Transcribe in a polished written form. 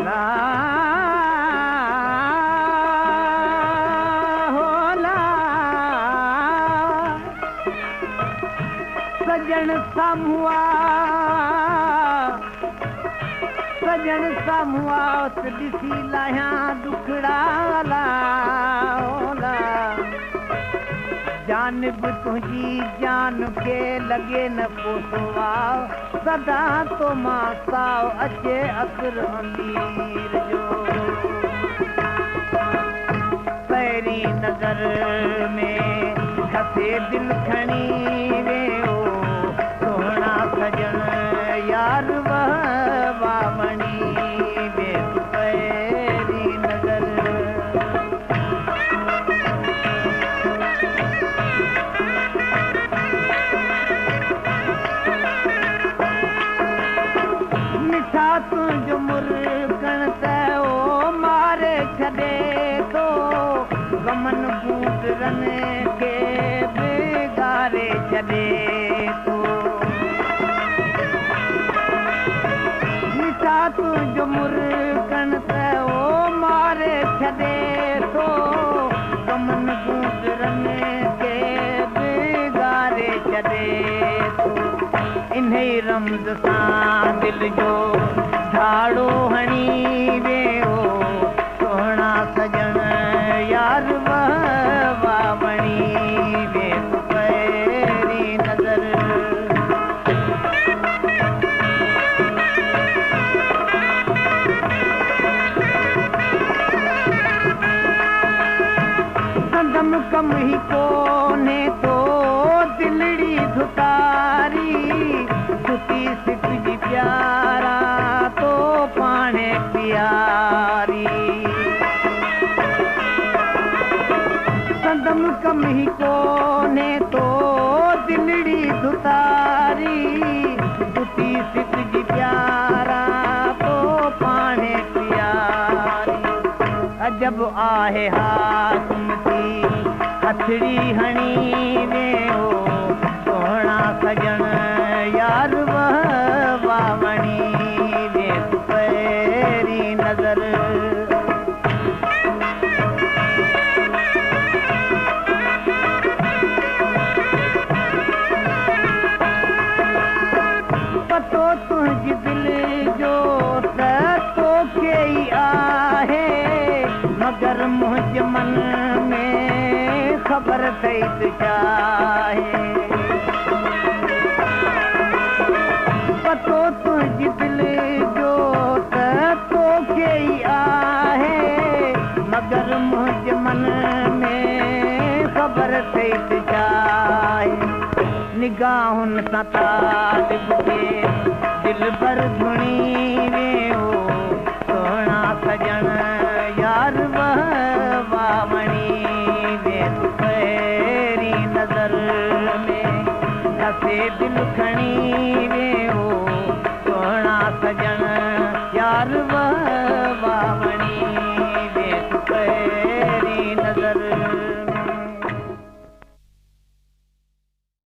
ला होला सजन सामुआ सजन सामुआ उस ॾिसी लाहिया दुखड़ा ला होला जानब तुझी जान के लगे न पोसवा सदा तो मां साओ अचे असर अमीर जो पैरी नजर में खसे दिल खणी वियो सोहना सजन यार वावणी वे पैरी नजर मिठा तुंहिंजो मुर्गन त ओ मारे छॾे थो गमन बूटरन खे बिगाड़े छॾे थो मिठा तुंहिंजो मुर्गन त ओ मारे छॾे थो गमन बूटरन खे बिगाड़े छॾे थो इन्ही रमज़ सां दिल जो झाड़ो हणी वियो सोहना सजन यार वावणी वे पैरी नजर संदम कम ही कोने तो दिलड़ी धुतारी सुती सिक जी प्यारा तो पाने प्यारी संदम कम ही कोने तो दिलड़ी धुतारी सुती सिक जी प्यारा तो पाने प्यारी अजब आहे हाकुमती हथड़ी हणी वियो सोहना सजन यार वावणी वे पैरी नजर पतो तुंहिंजी दिल जो त तोखे ई आहे मगर मुंहिंजे मन में ख़बर अथई त चाहे पतो तुंहिंजी दिल जो त तोखे ई आहे मगर मुंहिंजे मन में ख़बर अथई त चाहे निगाहुनि सां तालिब खे दिल भर धुणी वियो सोहना सजन यार वावणी वे पैरी नजर में खसे दिल खणी